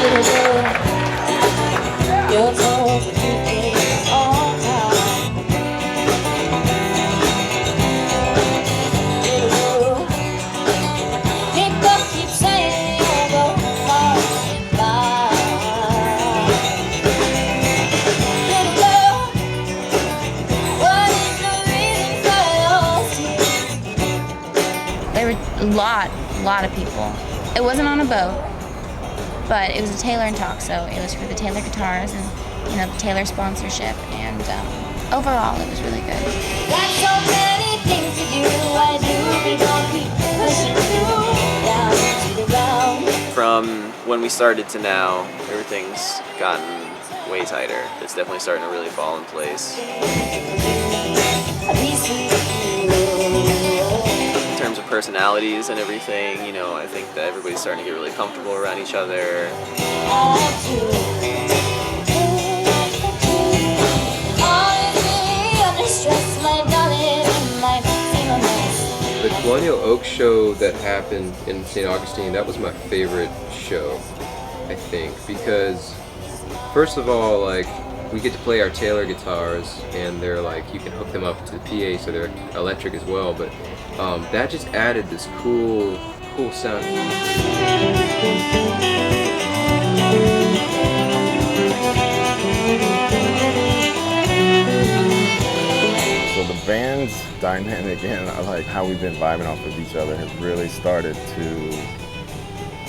Little girl, you're told to do things all time. Little girl, people keep saying you'll go far and far. Little girl, what is the reason for your tears? There were a lot of people. It wasn't on a boat, but it was a Taylor and Talk, so it was for the Taylor guitars and, you know, the Taylor sponsorship, and overall it was really good. Got so many things to do, I do, we gon' keep pushing through, down to the ground. From when we started to now, everything's gotten way tighter. It's definitely starting to really fall in place. In terms of personalities and everything, you know, I think that everybody's starting to get really comfortable around each other. The Colonial Oak show that happened in St. Augustine, that was my favorite show, I think, because first of all, like, we get to play our Taylor guitars, and they're like, you can hook them up to the PA, so they're electric as well, but that just added this cool sound. So the band's dynamic and I like how we've been vibing off of each other has really started to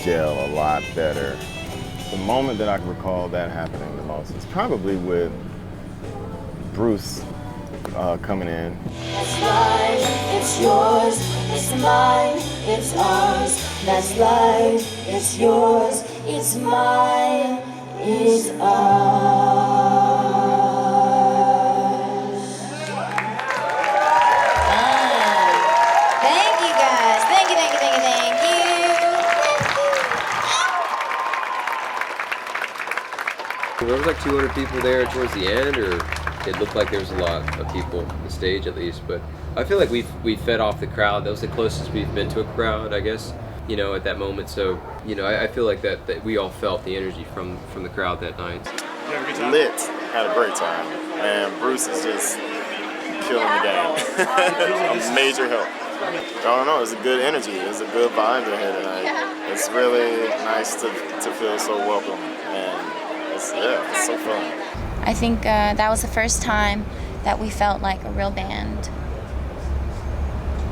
gel a lot better. The moment that I can recall that happening the most is probably with Bruce coming in. That's life, it's yours, it's mine, it's ours. That's life, it's yours, it's mine, it's ours. Thank you guys. Thank you. There was like 200 people there towards the end, or it looked like there was a lot of people on the stage at least, but I feel like we fed off the crowd. That was the closest we've been to a crowd, I guess, you know, at that moment. So, you know, I feel like that we all felt the energy from the crowd that night. Lit, had a great time, and Bruce is just killing the game. A major help. I don't know, it's a good energy, it's a good vibe in here tonight. It's really nice to feel so welcome, and it's so fun. I think that was the first time that we felt like a real band.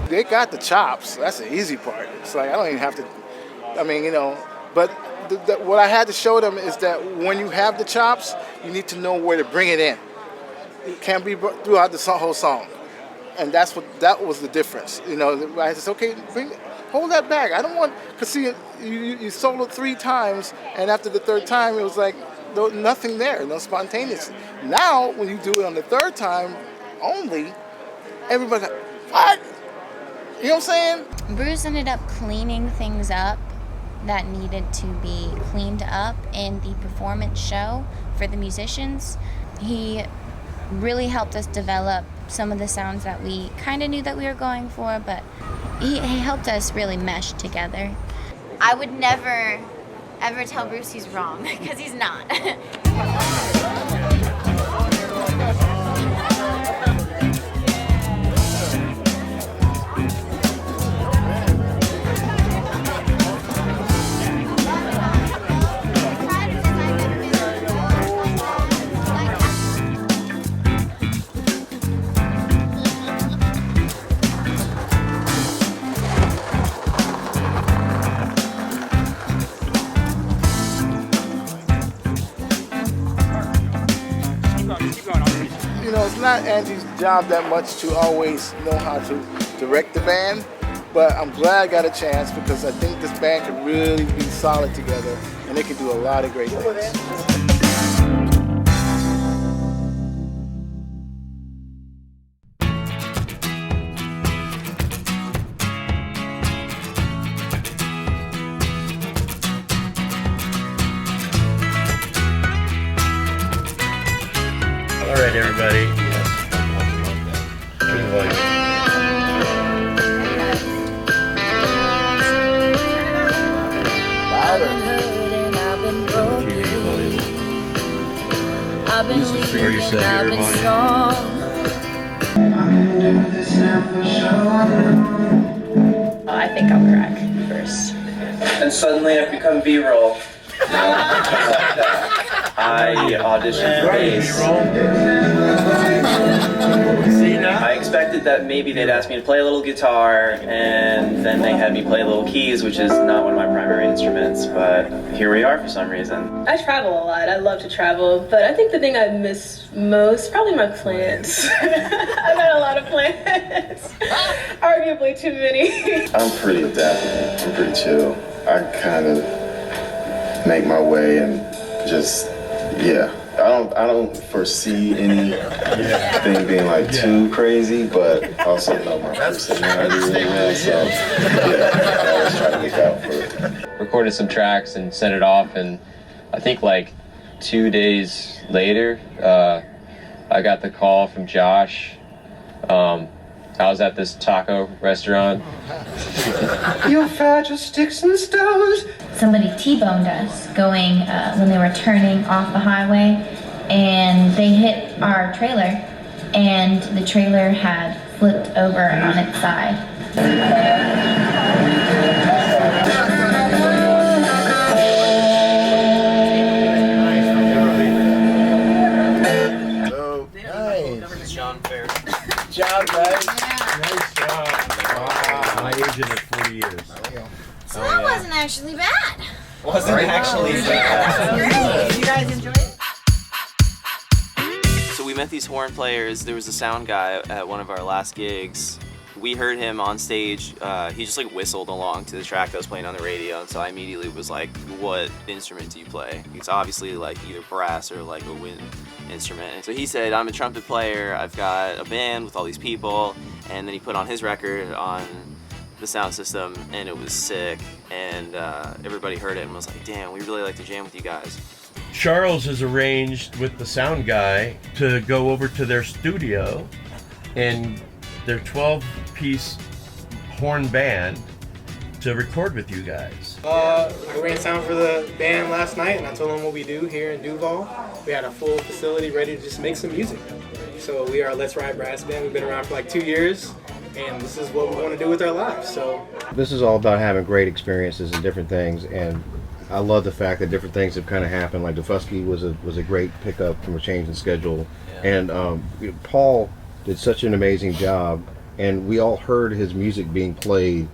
They got the chops. That's the easy part. It's like I don't even have to. I mean, you know. But what I had to show them is that when you have the chops, you need to know where to bring it in. It can't be throughout the whole song, and that was the difference. You know, I said, okay, hold that back. I don't want to see it. You soloed 3 times, and after the 3rd time, it was like. Nothing there, no spontaneous. Now, when you do it on the 3rd time only, everybody's like, what? You know what I'm saying? Bruce ended up cleaning things up that needed to be cleaned up in the performance show for the musicians. He really helped us develop some of the sounds that we kind of knew that we were going for, but he helped us really mesh together. I would never ever tell Bruce he's wrong, because he's not. You know, it's not Angie's job that much to always know how to direct the band, but I'm glad I got a chance because I think this band could really be solid together and they can do a lot of great things. All right, everybody. Good voice. I've been hurt and I've been broken. I've been weak and I've been strong. I think I'll crack first. And suddenly I've become B-roll. I auditioned for bass. I expected that maybe they'd ask me to play a little guitar, and then they had me play little keys, which is not one of my primary instruments, but here we are for some reason. I travel a lot. I love to travel, but I think the thing I miss most, probably my plants. I've got a lot of plants. Arguably too many. I'm pretty adaptable. I'm pretty chill. I kind of make my way and just, yeah. I don't foresee anything being like too crazy, but also know my personality really well, so yeah, I always try to look out for it. Recorded some tracks and sent it off, and I think like 2 days later, I got the call from Josh. I was at this taco restaurant. You're fragile sticks and stones. Somebody T-boned us going when they were turning off the highway, and they hit our trailer, and the trailer had flipped over on its side. Job, guys. Nice job. Wow. My agent at 40 years. So that wasn't actually bad. Wasn't actually bad. Great. You guys enjoyed it? So we met these horn players. There was a sound guy at one of our last gigs. We heard him on stage. He just like whistled along to the track that was playing on the radio, and so I immediately was like, what instrument do you play? It's obviously like either brass or like a wind instrument. And so he said, I'm a trumpet player, I've got a band with all these people, and then he put on his record on the sound system, and it was sick, and everybody heard it and was like, damn, we really like to jam with you guys. Charles has arranged with the sound guy to go over to their studio and their 12-piece horn band to record with you guys. I ran sound for the band last night, and I told them what we do here in Duval. We had a full facility ready to just make some music. So we are Let's Ride Brass Band. We've been around for like 2 years, and this is what we want to do with our lives. So this is all about having great experiences and different things, and I love the fact that different things have kind of happened. Like Defusky was a great pickup from a change in schedule, and Paul did such an amazing job, and we all heard his music being played,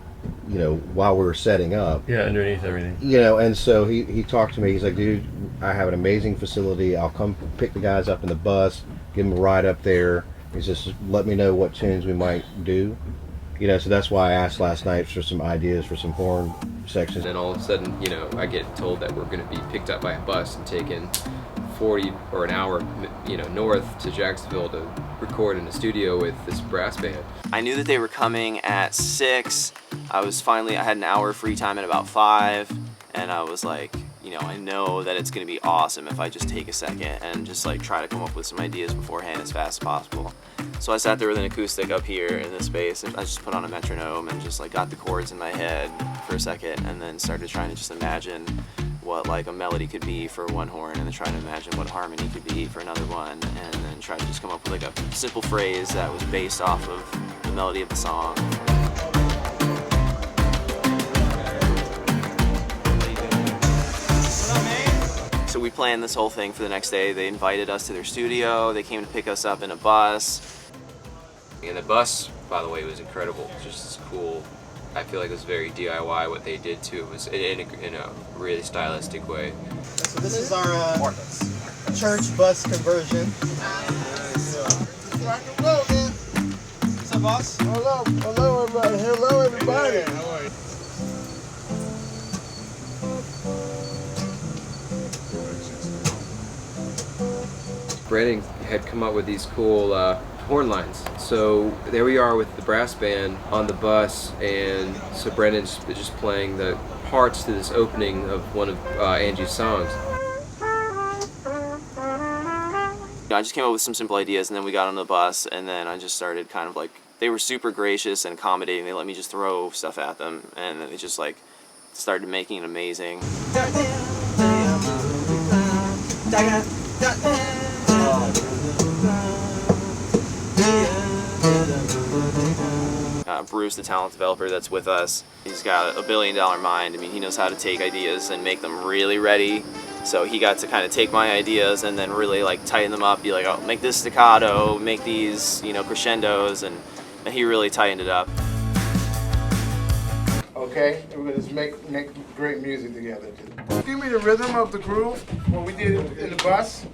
you know, while we were setting up. Yeah, underneath everything. You know, and so he talked to me. He's like, dude, I have an amazing facility. I'll come pick the guys up in the bus, give them a ride up there. He says, let me know what tunes we might do. You know, so that's why I asked last night for some ideas for some horn sections. And then all of a sudden, you know, I get told that we're going to be picked up by a bus and taken 40 or an hour, you know, north to Jacksonville to record in a studio with this brass band. I knew that they were coming at 6. I had an hour of free time at about 5, and I was like, you know, I know that it's going to be awesome if I just take a second and just like try to come up with some ideas beforehand as fast as possible. So I sat there with an acoustic up here in this space, and I just put on a metronome and just like got the chords in my head for a second, and then started trying to just imagine what like a melody could be for one horn, and then try to imagine what harmony could be for another one, and then try to just come up with like a simple phrase that was based off of the melody of the song. So we planned this whole thing for the next day. They invited us to their studio. They came to pick us up in a bus. And the bus, by the way, was incredible. It was just as cool. I feel like it was very DIY what they did too. It was in a really stylistic way. So this is our church bus conversion. Rock and roll, man. What's up, boss? Hello, everybody. Hello, everybody. How are you? Brandon had come up with these cool horn lines. So there we are with the brass band on the bus, and so Brandon's just playing the parts to this opening of one of Angie's songs. I just came up with some simple ideas, and then we got on the bus, and then I just started kind of like, they were super gracious and accommodating. They let me just throw stuff at them, and then they just like started making it amazing. Bruce, the talent developer that's with us. He's got a $1 billion mind. I mean, he knows how to take ideas and make them really ready. So he got to kind of take my ideas and then really like tighten them up, be like, oh, make this staccato, make these, you know, crescendos, and he really tightened it up. Okay, and we're gonna just make great music together. Give me the rhythm of the groove when we did it in the bus.